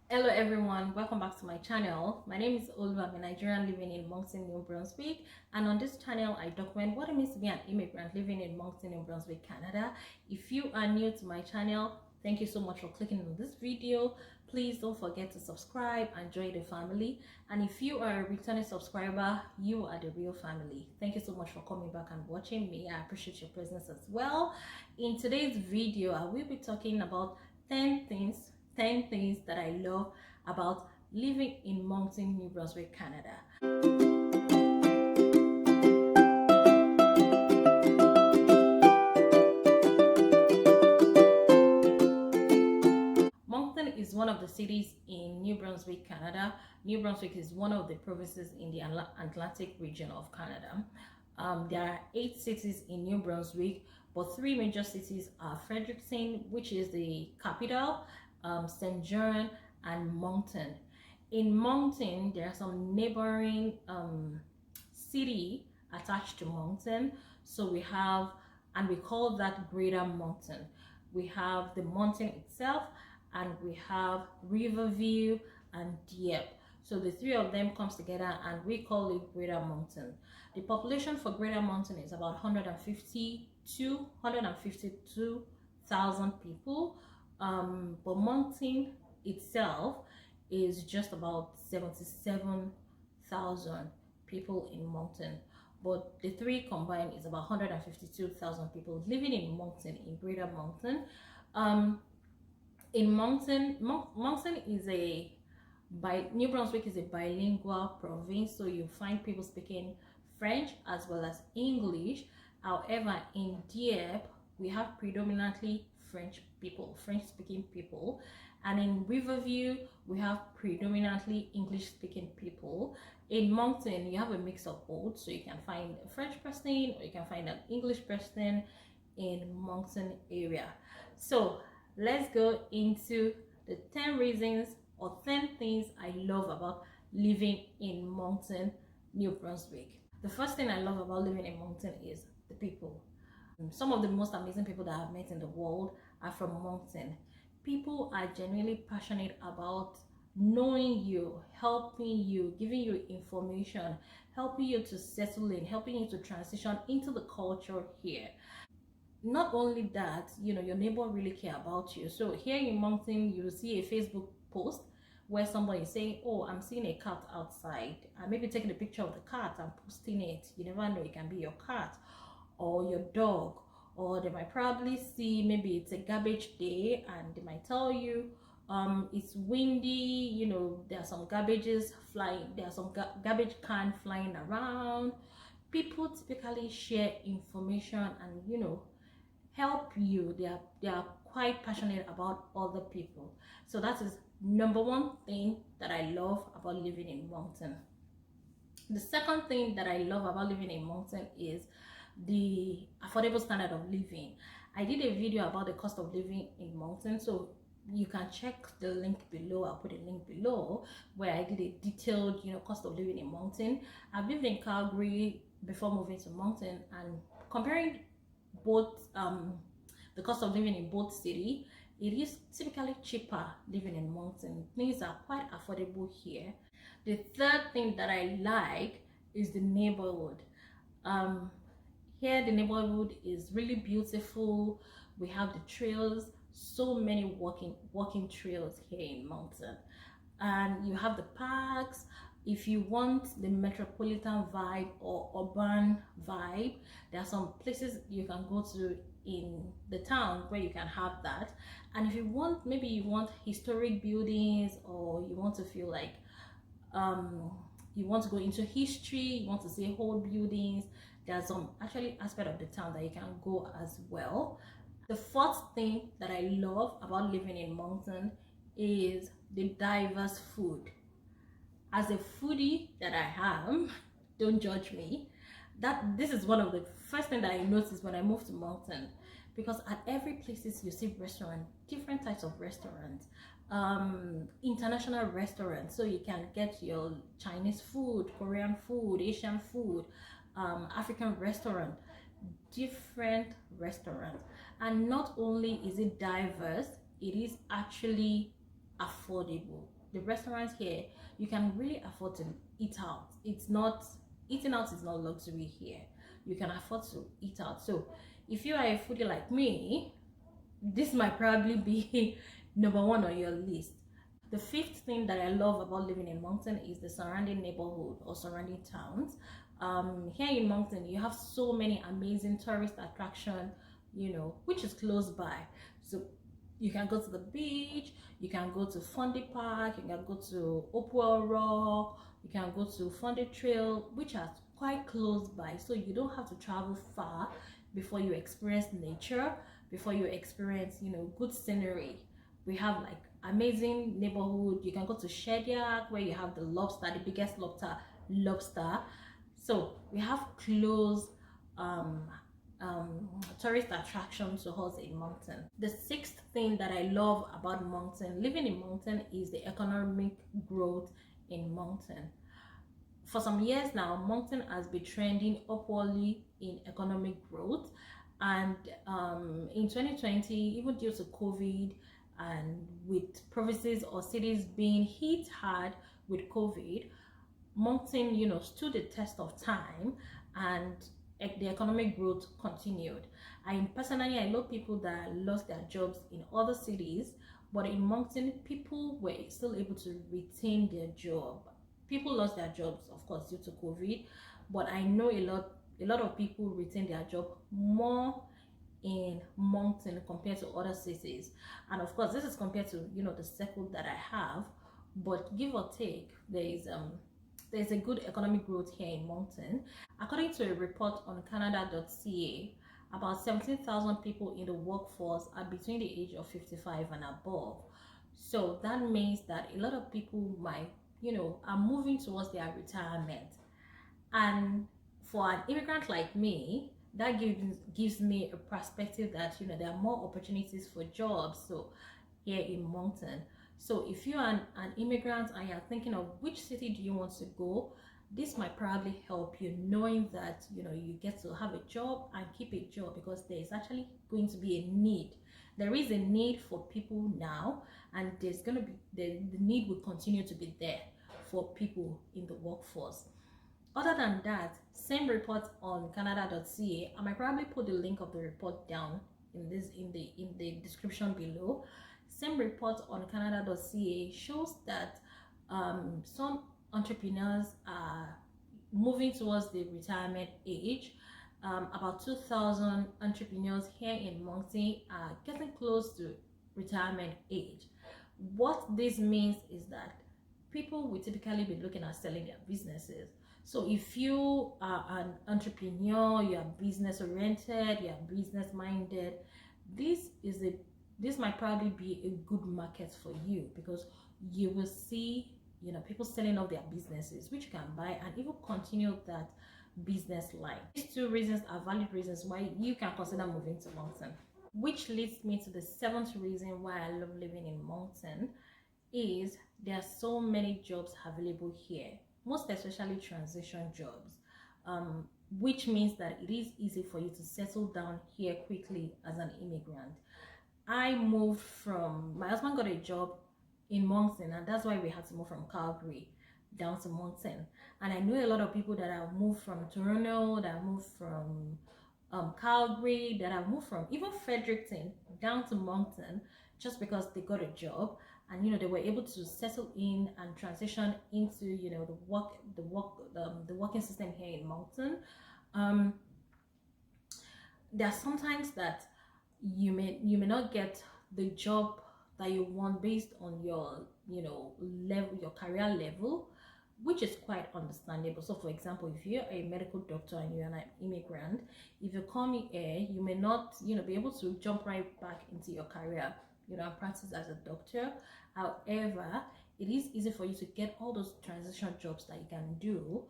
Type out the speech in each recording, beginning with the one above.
Hello everyone, welcome back to my channel. My name is Olu. I'm a Nigerian living in Moncton New Brunswick, and on this channel I document what it means to be an immigrant living in Moncton New Brunswick, Canada. If you are new to my channel, thank you so much for clicking on this video. Please don't forget to subscribe and join the family. And if you are a returning subscriber, you are the real family. Thank you so much for coming back and watching me. I appreciate your presence as well. In today's video, I will be talking about 10 things that I love about living in Moncton, New Brunswick, Canada. Moncton is one of the cities in New Brunswick, Canada. New Brunswick is one of the provinces in the Atlantic region of Canada. There are 8 cities in New Brunswick, but 3 major cities are Fredericton, which is the capital, St. John, and Moncton. In Moncton, there are some neighboring city attached to Moncton. So we have, and we call that Greater Moncton. We have the mountain itself, and we have Riverview and Dieppe. So the 3 of them comes together and we call it Greater Moncton. The population for Greater Moncton is about 152,000 people. But Moncton itself is just about 77,000 people in Moncton. But the 3 combined is about 152,000 people living in Moncton, in Greater Moncton. In Moncton, New Brunswick is a bilingual province, so you find people speaking French as well as English. However, in Dieppe, we have predominantly French-speaking people, and in Riverview, we have predominantly English-speaking people. In Moncton, you have a mix of both, so you can find a French person or you can find an English person in Moncton area. So let's go into the 10 reasons or 10 things I love about living in Moncton, New Brunswick. The first thing I love about living in Moncton is the people. Some of the most amazing people that I've met in the world are from Moncton. People are genuinely passionate about knowing you, helping you, giving you information, helping you to settle in, helping you to transition into the culture here. Not only that, your neighbor really care about you. So here in Moncton, you see a Facebook post where somebody is saying, oh, I'm seeing a cat outside, and maybe taking a picture of the cat and posting it. You never know, it can be your cat or your dog, or they might probably see maybe it's a garbage day and they might tell you it's windy, there are some garbages flying, there are some garbage can flying around. People typically share information and help you. They are quite passionate about other people. So that is number one thing that I love about living in Moncton. The second thing that I love about living in Moncton is the affordable standard of living. I did a video about the cost of living in Moncton, so you can check the link below. I'll put a link below where I did a detailed cost of living in Moncton. I've lived in Calgary before moving to Moncton, and comparing both the cost of living in both cities, it is typically cheaper living in Moncton. Things are quite affordable here. The third thing that I like is the neighborhood. Here the neighborhood is really beautiful. We have the trails, so many walking trails here in Moncton, and you have the parks. If you want the metropolitan vibe or urban vibe, there are some places you can go to in the town where you can have that. And if you want, maybe you want historic buildings, or you want to feel like you want to go into history, you want to see old buildings, there's some actually aspect of the town that you can go as well. The fourth thing that I love about living in Moncton is the diverse food. As a foodie that I am, don't judge me, this is one of the first thing that I noticed when I moved to Moncton, because at every places you see restaurant, different types of restaurants, international restaurants, so you can get your Chinese food, Korean food, Asian food, African restaurant, different restaurants. And not only is it diverse, it is actually affordable. The restaurants here, you can really afford to eat out. It's not, eating out is not luxury here. You can afford to eat out. So if you are a foodie like me, this might probably be number one on your list. The fifth thing that I love about living in Moncton is the surrounding neighborhood or surrounding towns. Here in Moncton, you have so many amazing tourist attractions, which is close by. So you can go to the beach, you can go to Fundy Park, you can go to Opal Rock, you can go to Fundy Trail, which are quite close by. So you don't have to travel far before you experience nature, before you experience, good scenery. We have like amazing neighborhood. You can go to Shediac where you have the lobster, the biggest lobster. So we have close tourist attractions to us in Moncton. The sixth thing that I love about Moncton, living in Moncton, is the economic growth in Moncton. For some years now, Moncton has been trending upwardly in economic growth, and in 2020, even due to COVID and with provinces or cities being hit hard with COVID, Moncton, stood the test of time, and the economic growth continued. Personally, I know people that lost their jobs in other cities, but in Moncton, people were still able to retain their job. People lost their jobs, of course, due to COVID, but I know a lot of people retain their job more in Moncton compared to other cities. And of course, this is compared to the circle that I have, but give or take, there's a good economic growth here in Moncton. According to a report on Canada.ca, about 17,000 people in the workforce are between the age of 55 and above. So that means that a lot of people might, are moving towards their retirement. And for an immigrant like me, that gives me a perspective that there are more opportunities for jobs here in Moncton. So if you are an immigrant and you're thinking of which city do you want to go, this might probably help you, knowing that you get to have a job and keep a job, because there is actually going to be a need. There is a need for people now, and there's going to be the need will continue to be there for people in the workforce. Other than that, same report on Canada.ca. I might probably put the link of the report down in the description below. Same report on Canada.ca shows that some entrepreneurs are moving towards the retirement age. About 2,000 entrepreneurs here in Moncton are getting close to retirement age. What this means is that people will typically be looking at selling their businesses. So if you are an entrepreneur, you are business oriented, you are business minded, this might probably be a good market for you, because you will see people selling off their businesses, which you can buy and even continue that business line. These two reasons are valid reasons why you can consider moving to Moncton. Which leads me to the seventh reason why I love living in Moncton, is there are so many jobs available here, most especially transition jobs, which means that it is easy for you to settle down here quickly as an immigrant. My husband got a job in Moncton, and that's why we had to move from Calgary down to Moncton. And I know a lot of people that have moved from Toronto, that have moved from Calgary, that have moved from even Fredericton down to Moncton just because they got a job, and they were able to settle in and transition into the working system here in Moncton. There are sometimes that you may not get the job that you want based on your level, your career level, which is quite understandable. So for example, if you're a medical doctor and you're an immigrant, if you come here, you may not be able to jump right back into your career and practice as a doctor. However, it is easy for you to get all those transition jobs that you can do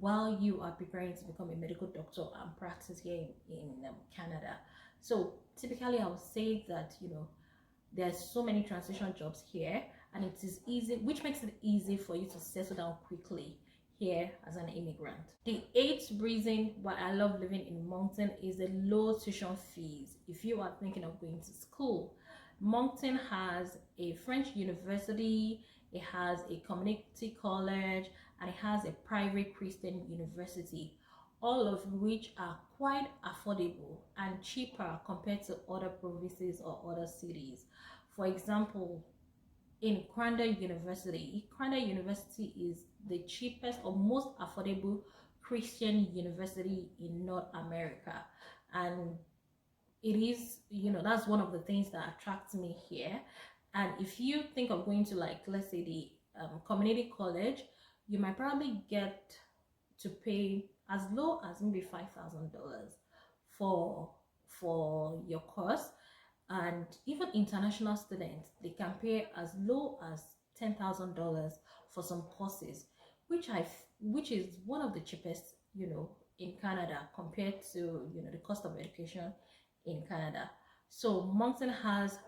while you are preparing to become a medical doctor and practice here in Canada. So typically I would say that there's so many transition jobs here, and it is easy, which makes it easy for you to settle down quickly here as an immigrant. The eighth reason why I love living in Moncton is the low tuition fees. If you are thinking of going to school, Moncton has a French university, it has a community college, and it has a private Christian university, all of which are quite affordable and cheaper compared to other provinces or other cities. For example, in Canada University is the cheapest or most affordable Christian university in North America, and it is, that's one of the things that attracts me here. And if you think of going to, like, let's say the community college, you might probably get to pay as low as maybe $5,000 for your course. And even international students, they can pay as low as $10,000 for some courses, which is one of the cheapest, in Canada, compared to, the cost of education in Canada. So Moncton has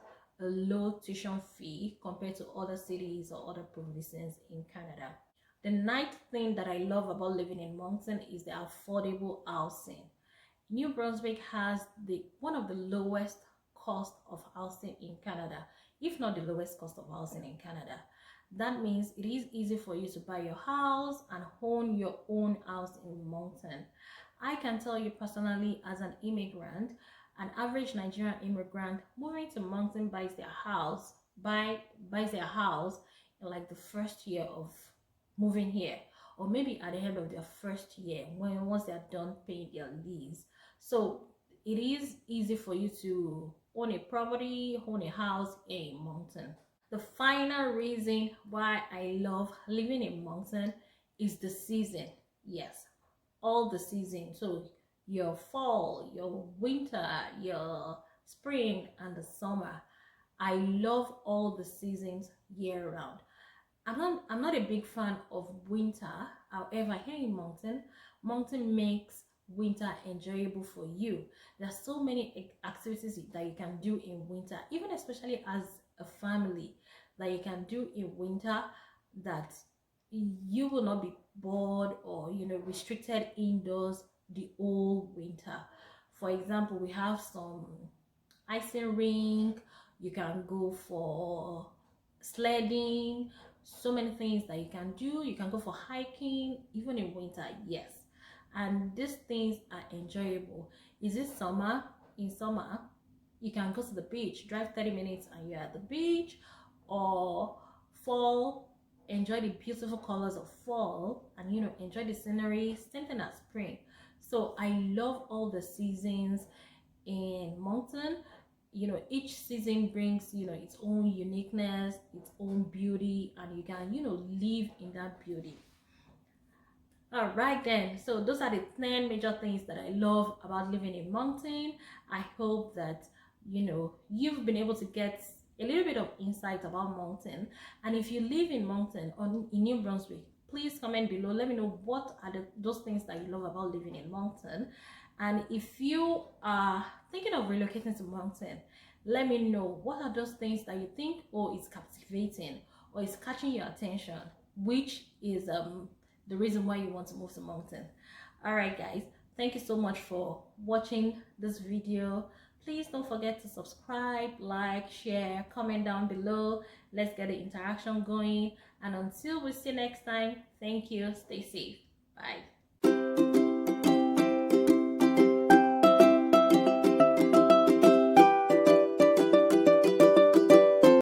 a low tuition fee compared to other cities or other provinces in Canada. The ninth thing that I love about living in Moncton is the affordable housing. New Brunswick has one of the lowest cost of housing in Canada, if not the lowest cost of housing in Canada. That means it is easy for you to buy your house and own your own house in Moncton. I can tell you personally, as an immigrant, an average Nigerian immigrant moving to Moncton buys their house in like the first year of moving here, or maybe at the end of their first year, once they're done paying their lease. So it is easy for you to own a property, own a house in Moncton. The final reason why I love living in Moncton is the season. Yes, all the season. So your fall, your winter, your spring, and the summer. I love all the seasons year round. I'm not a big fan of winter. However, here in Moncton makes winter enjoyable for you. There's so many activities that you can do in winter, even especially as a family, that you can do in winter, that you will not be bored or restricted indoors the whole winter. For example, we have some icing rink, you can go for sledding, so many things that you can do. You can go for hiking even in winter. Yes, and these things are enjoyable. Is it summer? In summer, you can go to the beach, drive 30 minutes and you're at the beach. Or fall, enjoy the beautiful colors of fall and enjoy the scenery. Same thing as spring. So I love all the seasons in Moncton. Each season brings its own uniqueness, its own beauty, and you can live in that beauty. All right then, so those are the 10 major things that I love about living in Moncton. I hope that you've been able to get a little bit of insight about Moncton. And if you live in Moncton or in New Brunswick, please comment below. Let me know what are those things that you love about living in Moncton. And if you are thinking of relocating to Moncton, let me know what are those things that you think, oh, it's captivating or it's catching your attention, which is the reason why you want to move to Moncton. All right guys, thank you so much for watching this video. Please don't forget to subscribe, like, share, comment down below. Let's get the interaction going. And until we see next time, thank you. Stay safe. Bye.